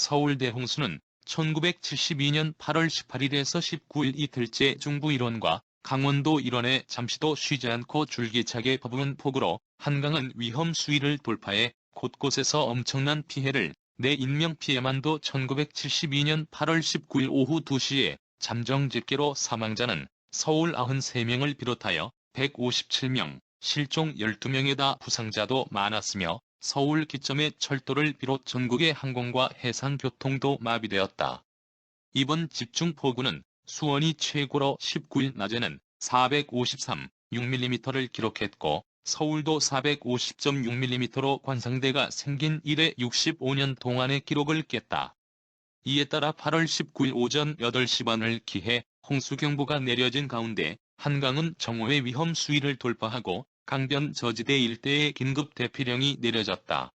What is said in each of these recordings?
서울대 홍수는 1972년 8월 18일에서 19일 이틀째 중부 일원과 강원도 일원에 잠시도 쉬지 않고 줄기차게 퍼부은 폭우로 한강은 위험 수위를 돌파해 곳곳에서 엄청난 피해를 내 인명피해만도 1972년 8월 19일 오후 2시에 잠정 집계로 사망자는 서울 93명을 비롯하여 157명, 실종 12명에다 부상자도 많았으며 서울 기점의 철도를 비롯 전국의 항공과 해상교통도 마비되었다. 이번 집중폭우는 수원이 최고로 19일 낮에는 453.6mm를 기록했고 서울도 450.6mm로 관상대가 생긴 이래 65년 동안의 기록을 깼다. 이에 따라 8월 19일 오전 8시 반을 기해 홍수경보가 내려진 가운데 한강은 정오의 위험 수위를 돌파하고 강변 저지대 일대에 긴급 대피령이 내려졌다.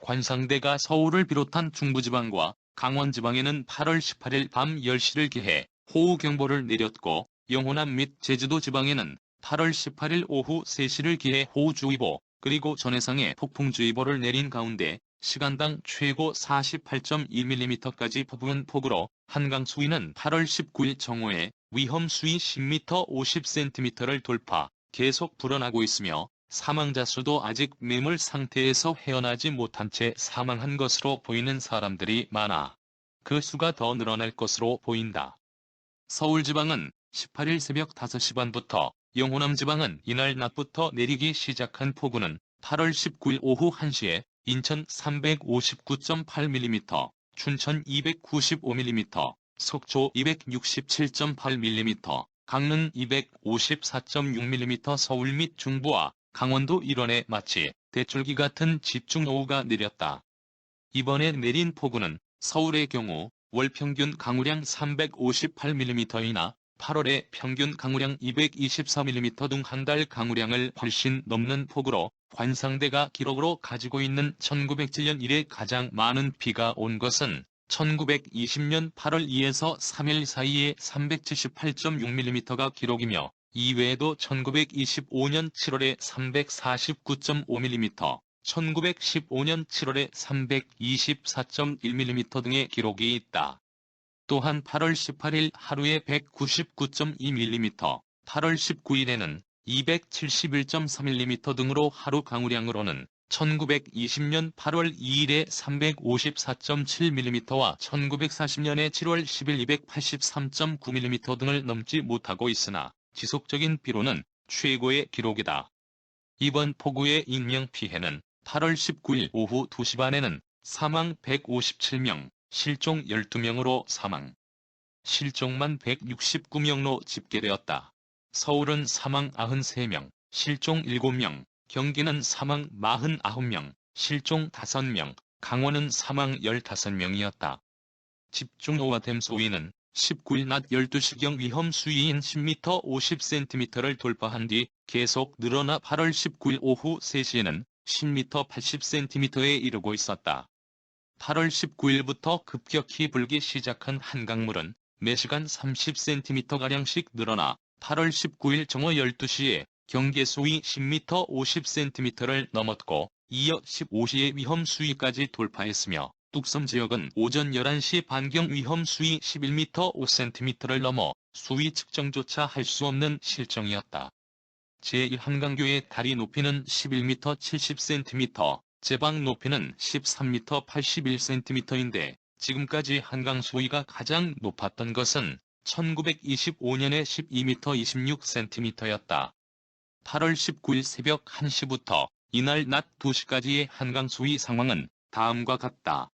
관상대가 서울을 비롯한 중부지방과 강원지방에는 8월 18일 밤 10시를 기해 호우경보를 내렸고 영호남 및 제주도 지방에는 8월 18일 오후 3시를 기해 호우주의보 그리고 전해상에 폭풍주의보를 내린 가운데 시간당 최고 48.1mm까지 퍼부은 폭우로 한강 수위는 8월 19일 정오에 위험 수위 10m 50cm를 돌파, 계속 불어나고 있으며 사망자 수도 아직 매몰 상태에서 헤어나지 못한 채 사망한 것으로 보이는 사람들이 많아 그 수가 더 늘어날 것으로 보인다. 서울지방은 18일 새벽 5시 반부터, 영호남 지방은 이날 낮부터 내리기 시작한 폭우는 8월 19일 오후 1시에 인천 359.8mm, 춘천 295mm, 속초 267.8mm, 강릉 254.6mm 서울 및 중부와 강원도 일원에 마치 대줄기 같은 집중호우가 내렸다. 이번에 내린 폭우는 서울의 경우 월 평균 강우량 358mm이나 8월의 평균 강우량 224mm 등 한 달 강우량을 훨씬 넘는 폭우로 관상대가 기록으로 가지고 있는 1907년 이래 가장 많은 비가 온 것은 1920년 8월 2에서 3일 사이에 378.6mm가 기록이며 이외에도 1925년 7월에 349.5mm, 1915년 7월에 324.1mm 등의 기록이 있다. 또한 8월 18일 하루에 199.2mm, 8월 19일에는 271.3mm 등으로 하루 강우량으로는 1920년 8월 2일에 354.7mm와 1940년의 7월 10일 283.9mm 등을 넘지 못하고 있으나 지속적인 비로는 최고의 기록이다. 이번 폭우의 인명피해는 8월 19일 오후 2시 반에는 사망 157명, 실종 12명으로 사망, 실종만 169명로 집계되었다. 서울은 사망 93명, 실종 7명, 경기는 사망 49명, 실종 5명, 강원은 사망 15명이었다. 집중호우와 댐소위는 19일 낮 12시경 위험 수위인 10m 50cm를 돌파한 뒤 계속 늘어나 8월 19일 오후 3시에는 10m 80cm에 이르고 있었다. 8월 19일부터 급격히 불기 시작한 한강물은 매시간 30cm가량씩 늘어나 8월 19일 정오 12시에 경계 수위 10m 50cm를 넘었고 이어 15시에 위험 수위까지 돌파했으며 뚝섬 지역은 오전 11시 반경 위험 수위 11m 5cm를 넘어 수위 측정조차 할 수 없는 실정이었다. 제1한강교의 다리 높이는 11m 70cm, 제방 높이는 13m 81cm인데 지금까지 한강 수위가 가장 높았던 것은 1925년에 12m 26cm였다. 8월 19일 새벽 1시부터 이날 낮 2시까지의 한강 수위 상황은 다음과 같다.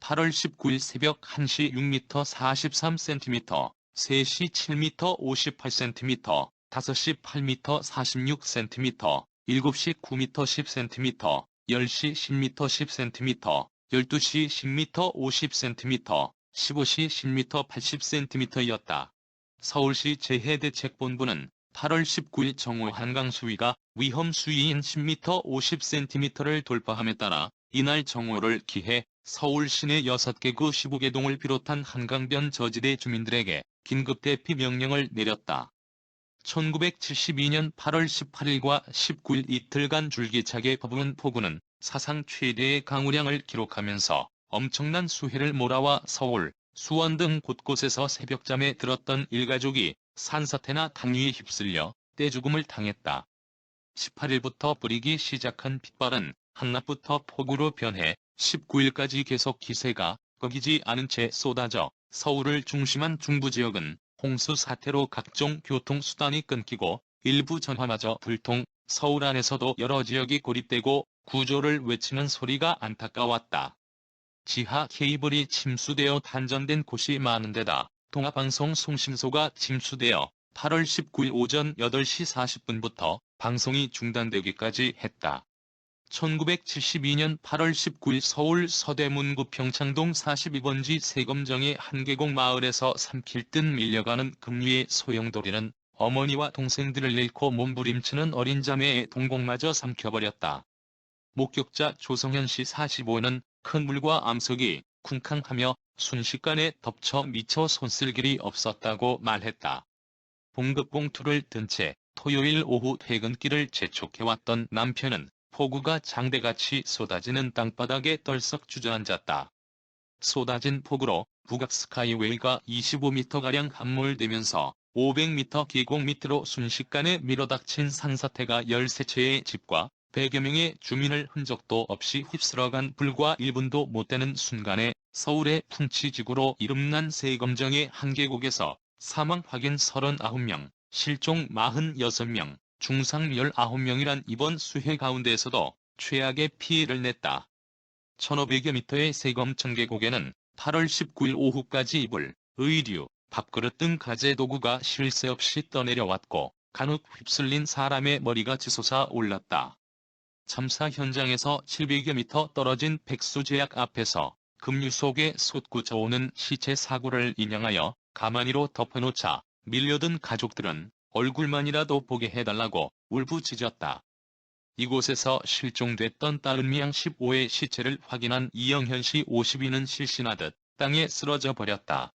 8월 19일 새벽 1시 6m 43cm, 3시 7m 58cm, 5시 8m 46cm, 7시 9m 10cm, 10시 10m 10cm, 12시 10m 50cm, 15시 10m 80cm였다. 서울시 재해대책본부는 8월 19일 정오 한강 수위가 위험 수위인 10m 50cm를 돌파함에 따라 이날 정오를 기해 서울 시내 6개 구 15개 동을 비롯한 한강변 저지대 주민들에게 긴급 대피 명령을 내렸다. 1972년 8월 18일과 19일 이틀간 줄기차게 퍼부은 폭우는 사상 최대의 강우량을 기록하면서 엄청난 수해를 몰아와 서울, 수원 등 곳곳에서 새벽잠에 들었던 일가족이 산사태나 강류에 휩쓸려 떼죽음을 당했다. 18일부터 뿌리기 시작한 빗발은 한낮부터 폭우로 변해 19일까지 계속 기세가 꺾이지 않은 채 쏟아져 서울을 중심한 중부 지역은 홍수 사태로 각종 교통수단이 끊기고 일부 전화마저 불통, 서울 안에서도 여러 지역이 고립되고 구조를 외치는 소리가 안타까웠다. 지하 케이블이 침수되어 단전된 곳이 많은 데다 통합방송 송신소가 침수되어 8월 19일 오전 8시 40분부터 방송이 중단되기까지 했다. 1972년 8월 19일 서울 서대문구 평창동 42번지 세검정의 한계곡 마을에서 삼킬 듯 밀려가는 급류의 소용돌이는 어머니와 동생들을 잃고 몸부림치는 어린 자매의 동공마저 삼켜버렸다. 목격자 조성현 씨 45는 큰 물과 암석이 쿵쾅하며 순식간에 덮쳐 미처 손쓸 길이 없었다고 말했다. 봉급봉투를 든 채 토요일 오후 퇴근길을 재촉해왔던 남편은 폭우가 장대같이 쏟아지는 땅바닥에 떨썩 주저앉았다. 쏟아진 폭우로 북악 스카이웨이가 25m가량 함몰되면서 500m 계곡 밑으로 순식간에 밀어닥친 산사태가 13채의 집과 100여 명의 주민을 흔적도 없이 휩쓸어간 불과 1분도 못 되는 순간에 서울의 풍치지구로 이름난 세검정의 한계곡에서 사망 확인 39명, 실종 46명, 중상 19명이란 이번 수해 가운데에서도 최악의 피해를 냈다. 1500여 미터의 세검정 계곡에는 8월 19일 오후까지 이불, 의류, 밥그릇 등 가재 도구가 쉴 새 없이 떠내려왔고 간혹 휩쓸린 사람의 머리가 치솟아 올랐다. 참사 현장에서 700여 미터 떨어진 백수제약 앞에서 급류 속에 솟구쳐오는 시체 사고를 인양하여 가만히로 덮어놓자 밀려든 가족들은 얼굴만이라도 보게 해달라고 울부짖었다. 이곳에서 실종됐던 딸 은미양 15의 시체를 확인한 이영현 씨 52는 실신하듯 땅에 쓰러져 버렸다.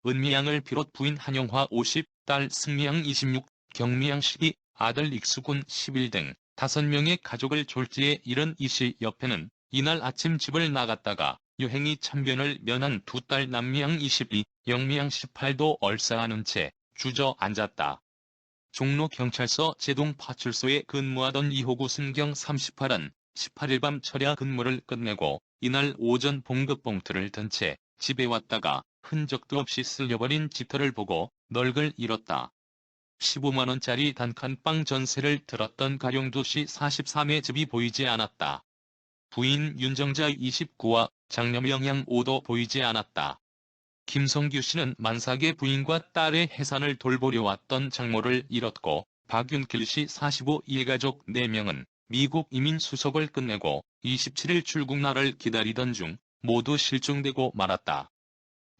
은미양을 비롯 부인 한영화 50, 딸 승미양 26, 경미양 12, 아들 익수군 11 등 5명의 가족을 졸지에 잃은 이 씨 옆에는 이날 아침 집을 나갔다가 유행이 참변을 면한 두 딸 남미양 22, 영미양 18도 얼싸안은 채 주저앉았다. 종로경찰서 제동파출소에 근무하던 이호구 순경 38은 18일 밤 철야 근무를 끝내고 이날 오전 봉급봉투를 든 채 집에 왔다가 흔적도 없이 쓸려버린 집터를 보고 넋을 잃었다. 15만원짜리 단칸방 전세를 들었던 가령도씨 43의 집이 보이지 않았다. 부인 윤정자 29와 장녀명 양 5도 보이지 않았다. 김성규 씨는 만삭의 부인과 딸의 해산을 돌보려 왔던 장모를 잃었고 박윤길 씨 45 일가족 4명은 미국 이민 수속을 끝내고 27일 출국날을 기다리던 중 모두 실종되고 말았다.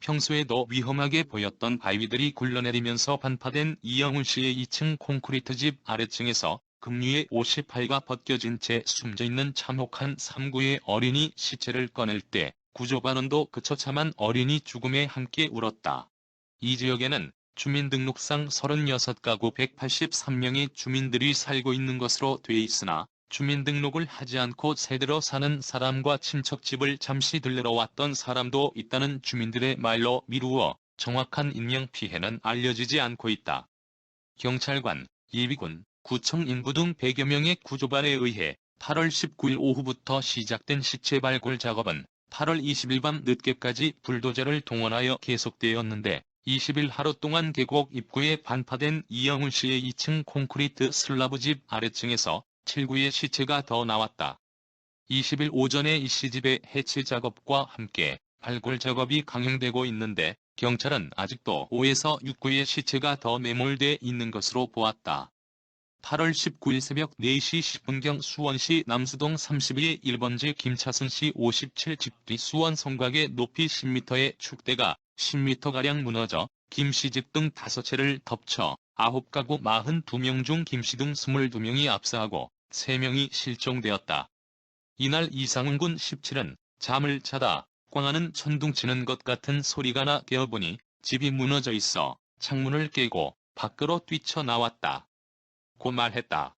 평소에도 위험하게 보였던 바위들이 굴러내리면서 반파된 이영훈 씨의 2층 콘크리트 집 아래층에서 급류에 58가 벗겨진 채 숨져있는 참혹한 3구의 어린이 시체를 꺼낼 때 구조반원도 그처참한 어린이 죽음에 함께 울었다. 이 지역에는 주민등록상 36가구 183명의 주민들이 살고 있는 것으로 돼 있으나 주민등록을 하지 않고 새들어 사는 사람과 친척집을 잠시 들르러 왔던 사람도 있다는 주민들의 말로 미루어 정확한 인명피해는 알려지지 않고 있다. 경찰관, 예비군, 구청 인부 등 100여 명의 구조반에 의해 8월 19일 오후부터 시작된 시체 발굴 작업은 8월 20일 밤 늦게까지 불도저를 동원하여 계속되었는데 20일 하루 동안 계곡 입구에 반파된 이영훈 씨의 2층 콘크리트 슬라브집 아래층에서 7구의 시체가 더 나왔다. 20일 오전에 이 씨 집의 해체 작업과 함께 발굴 작업이 강행되고 있는데 경찰은 아직도 5에서 6구의 시체가 더 매몰돼 있는 것으로 보았다. 8월 19일 새벽 4시 10분경 수원시 남수동 32의 1번지 김차순 씨 57 집 뒤 수원 성곽의 높이 10m의 축대가 10m가량 무너져 김 씨 집 등 5채를 덮쳐 9가구 42명 중 김 씨 등 22명이 압사하고 3명이 실종되었다. 이날 이상훈 군 17은 잠을 자다 꽝하는 천둥치는 것 같은 소리가 나 깨어보니 집이 무너져 있어 창문을 깨고 밖으로 뛰쳐나왔다. 고 말했다.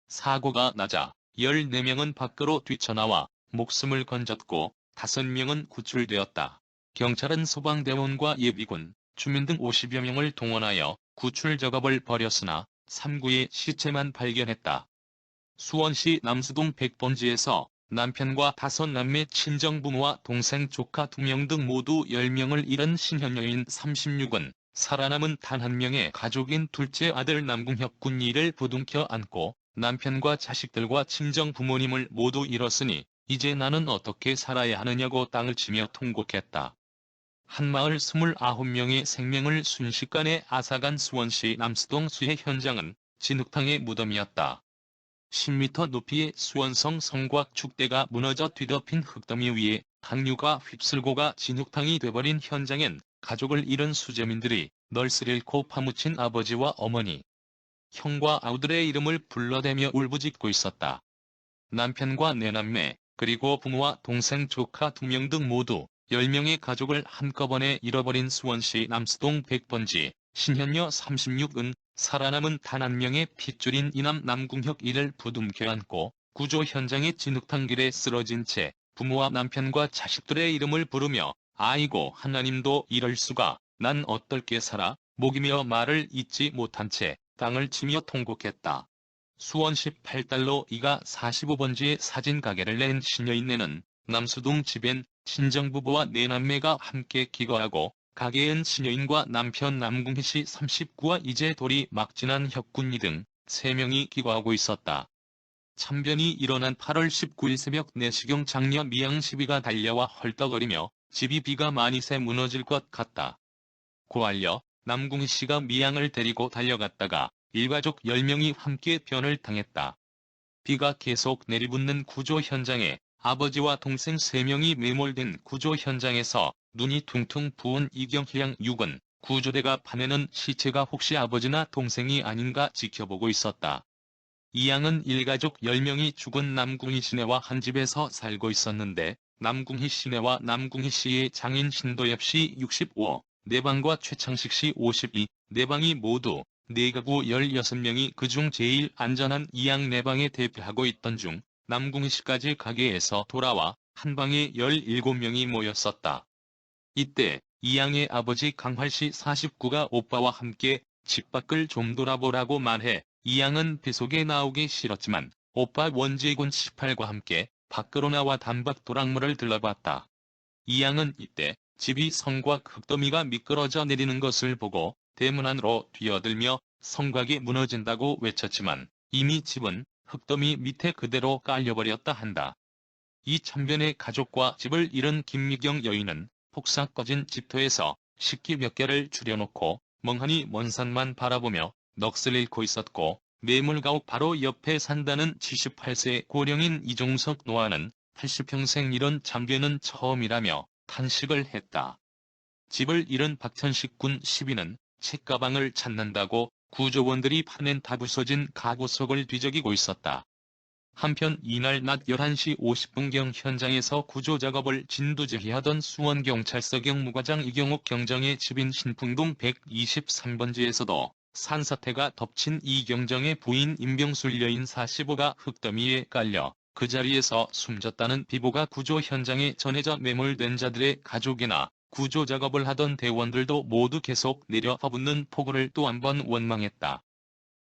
사고가 나자 14명은 밖으로 뛰쳐나와 목숨을 건졌고 5명은 구출되었다. 경찰은 소방대원과 예비군, 주민 등 50여 명을 동원하여 구출 작업을 벌였으나 3구의 시체만 발견했다. 수원시 남수동 100번지에서 남편과 5남매 친정부모와 동생 조카 2명 등 모두 10명을 잃은 신현 여인 36은 살아남은 단 한 명의 가족인 둘째 아들 남궁혁 군 이를 부둥켜 안고 남편과 자식들과 친정부모님을 모두 잃었으니 이제 나는 어떻게 살아야 하느냐고 땅을 치며 통곡했다. 한마을 29명의 생명을 순식간에 앗아간 수원시 남수동 수해 현장은 진흙탕의 무덤이었다. 10m 높이의 수원성 성곽 축대가 무너져 뒤덮인 흙더미 위에 항류가 휩쓸고가 진흙탕이 돼버린 현장엔 가족을 잃은 수재민들이 널스 잃고 파묻힌 아버지와 어머니, 형과 아우들의 이름을 불러대며 울부짖고 있었다. 남편과 4남매, 그리고 부모와 동생 조카 2명 등 모두 10명의 가족을 한꺼번에 잃어버린 수원시 남수동 100번지 신현여 36은 살아남은 단 한 명의 핏줄인 이남 남궁혁 이를 부둥켜 안고 구조 현장의 진흙탕길에 쓰러진 채 부모와 남편과 자식들의 이름을 부르며 아이고 하나님도 이럴 수가, 난 어떻게 살아, 목이며 말을 잇지 못한 채 땅을 치며 통곡했다. 수원시 8달로 이가 45번지의 사진 가게를 낸 신여인네는 남수동 집엔 친정부부와 4남매가 함께 기거하고 가게엔 신여인과 남편 남궁희씨 39와 이제 돌이 막 지난 혁군이 등 3명이 기거하고 있었다. 참변이 일어난 8월 19일 새벽 4시경 장녀 미양시비가 달려와 헐떡거리며 집이 비가 많이 새 무너질 것 같다 고 알려 남궁희씨가 미양을 데리고 달려갔다가 일가족 10명이 함께 변을 당했다. 비가 계속 내리붙는 구조 현장에 아버지와 동생 3명이 매몰된 구조 현장에서 눈이 퉁퉁 부은 이경희양 6은 구조대가 파내는 시체가 혹시 아버지나 동생이 아닌가 지켜보고 있었다. 이 양은 일가족 10명이 죽은 남궁희 씨네와 한 집에서 살고 있었는데 남궁희 씨네와 남궁희 씨의 장인 신도엽 씨 65, 내방과 최창식 씨 52, 내방이 모두 4가구 16명이 그중 제일 안전한 이양 내방에 대피하고 있던 중 남궁희 씨까지 가게에서 돌아와 한 방에 17명이 모였었다. 이때 이양의 아버지 강활 씨 49가 오빠와 함께 집 밖을 좀 돌아보라고 말해 이양은 빗속에 나오기 싫었지만 오빠 원재군 18과 함께 밖으로 나와 단박 도랑물을 들러봤다. 이양은 이때 집이 성곽 흙더미가 미끄러져 내리는 것을 보고 대문 안으로 뛰어들며 성곽이 무너진다고 외쳤지만 이미 집은 흙더미 밑에 그대로 깔려버렸다 한다. 이 참변에 가족과 집을 잃은 김미경 여인은 폭삭 꺼진 집터에서 식기 몇 개를 줄여놓고 멍하니 먼 산만 바라보며 넋을 잃고 있었고 매물가옥 바로 옆에 산다는 78세 고령인 이종석 노아는 80평생 이런 참변은 처음이라며 탄식을 했다. 집을 잃은 박천식 군 12는 책가방을 찾는다고 구조원들이 파낸 다 부서진 가구 속을 뒤적이고 있었다. 한편 이날 낮 11시 50분경 현장에서 구조작업을 진두지휘하던 수원경찰서 경무과장 이경옥 경정의 집인 신풍동 123번지에서도 산사태가 덮친 이경정의 부인 임병술 여인 45가 흙더미에 깔려 그 자리에서 숨졌다는 비보가 구조 현장에 전해져 매몰된 자들의 가족이나 구조작업을 하던 대원들도 모두 계속 내려 퍼붓는 폭우를 또 한 번 원망했다.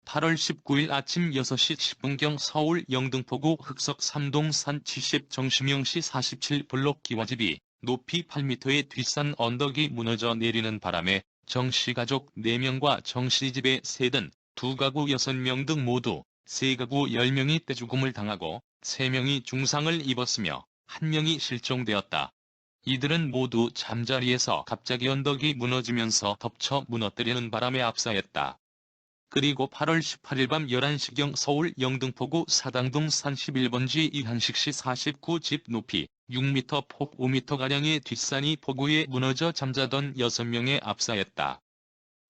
8월 19일 아침 6시 10분경 서울 영등포구 흑석 3동 산 70 정심영씨 47 블록 기와집이 높이 8m의 뒷산 언덕이 무너져 내리는 바람에 정씨 가족 4명과 정씨 집의 3든 2가구 6명 등 모두 3가구 10명이 떼죽음을 당하고 3명이 중상을 입었으며 1명이 실종되었다. 이들은 모두 잠자리에서 갑자기 언덕이 무너지면서 덮쳐 무너뜨리는 바람에 압사했다. 그리고 8월 18일 밤 11시경 서울 영등포구 사당동 산 11번지 이한식씨 49 집 높이 6m 폭 5m가량의 뒷산이 폭우에 무너져 잠자던 6명에 압사했다.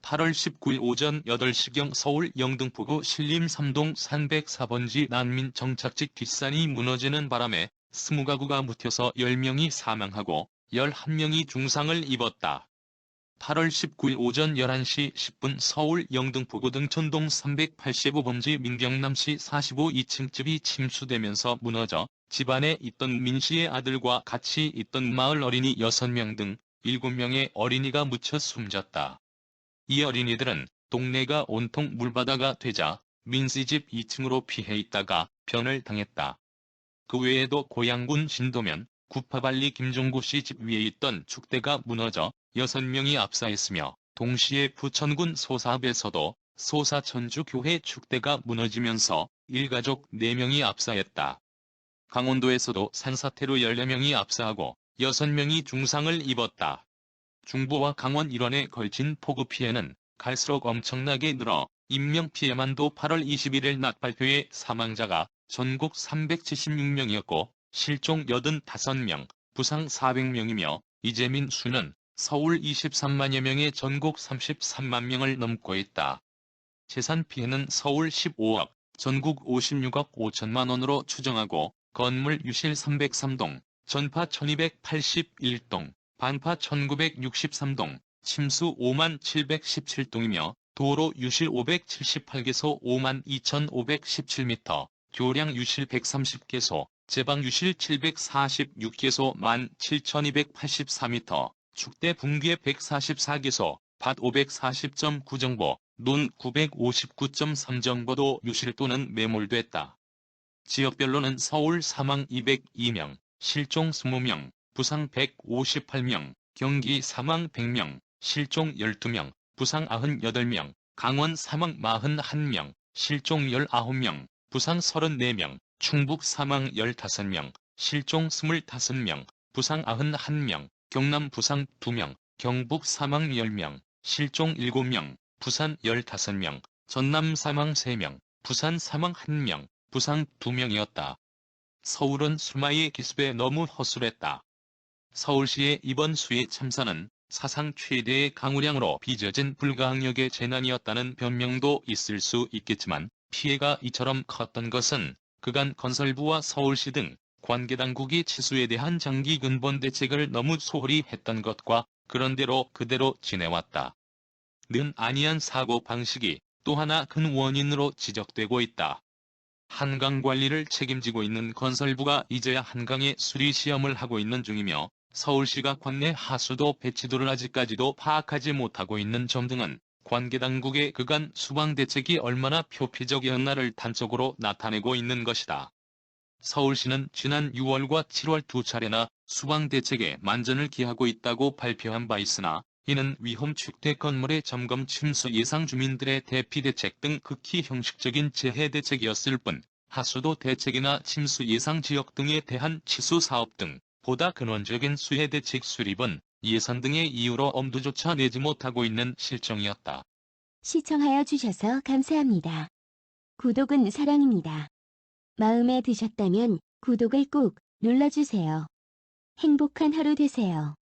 8월 19일 오전 8시경 서울 영등포구 신림 3동 산 104번지 난민 정착지 뒷산이 무너지는 바람에 20가구가 묻혀서 10명이 사망하고 11명이 중상을 입었다. 8월 19일 오전 11시 10분 서울 영등포구 등촌동 385번지 민경남씨 45 2층 집이 침수되면서 무너져 집안에 있던 민씨의 아들과 같이 있던 마을 어린이 6명 등 7명의 어린이가 묻혀 숨졌다. 이 어린이들은 동네가 온통 물바다가 되자 민씨 집 2층으로 피해 있다가 변을 당했다. 그 외에도 고양군 신도면 구파발리 김종구 씨 집 위에 있던 축대가 무너져 6명이 압사했으며 동시에 부천군 소사읍에서도 소사천주교회 축대가 무너지면서 일가족 4명이 압사했다. 강원도에서도 산사태로 14명이 압사하고 6명이 중상을 입었다. 중부와 강원 일원에 걸친 폭우 피해는 갈수록 엄청나게 늘어 인명피해만도 8월 21일 낮 발표에 사망자가 전국 376명이었고 실종 85명, 부상 400명이며 이재민 수는 서울 23만여 명의 전국 33만 명을 넘고 있다. 재산 피해는 서울 15억, 전국 56억 5천만 원으로 추정하고 건물 유실 303동, 전파 1281동, 반파 1963동, 침수 5만 717동이며 도로 유실 578개소 5만 2517m, 교량 유실 130개소, 제방 유실 746개소 1만 7284m, 축대 붕괴 144개소, 밭 540.9정보, 논 959.3정보도 유실 또는 매몰됐다. 지역별로는 서울 사망 202명, 실종 20명, 부상 158명, 경기 사망 100명, 실종 12명, 부상 98명, 강원 사망 41명, 실종 19명, 부상 34명, 충북 사망 15명, 실종 25명, 부상 91명, 경남 부상 2명, 경북 사망 10명, 실종 7명, 부산 15명, 전남 사망 3명, 부산 사망 1명, 부상 2명이었다. 서울은 수마의 기습에 너무 허술했다. 서울시의 이번 수해 참사는 사상 최대의 강우량으로 빚어진 불가항력의 재난이었다는 변명도 있을 수 있겠지만 피해가 이처럼 컸던 것은 그간 건설부와 서울시 등 관계당국이 치수에 대한 장기 근본 대책을 너무 소홀히 했던 것과 그런대로 그대로 지내왔다. 는 아니한 사고 방식이 또 하나 큰 원인으로 지적되고 있다. 한강 관리를 책임지고 있는 건설부가 이제야 한강의 수리 시험을 하고 있는 중이며 서울시가 관내 하수도 배치도를 아직까지도 파악하지 못하고 있는 점 등은 관계당국의 그간 수방 대책이 얼마나 표피적이었나를 단적으로 나타내고 있는 것이다. 서울시는 지난 6월과 7월 2차례나 수방 대책에 만전을 기하고 있다고 발표한 바 있으나 이는 위험 축대 건물의 점검 침수 예상 주민들의 대피 대책 등 극히 형식적인 재해 대책이었을 뿐 하수도 대책이나 침수 예상 지역 등에 대한 치수 사업 등 보다 근원적인 수해 대책 수립은 예산 등의 이유로 엄두조차 내지 못하고 있는 실정이었다. 시청하여 주셔서 감사합니다. 구독은 사랑입니다. 마음에 드셨다면 구독을 꼭 눌러주세요. 행복한 하루 되세요.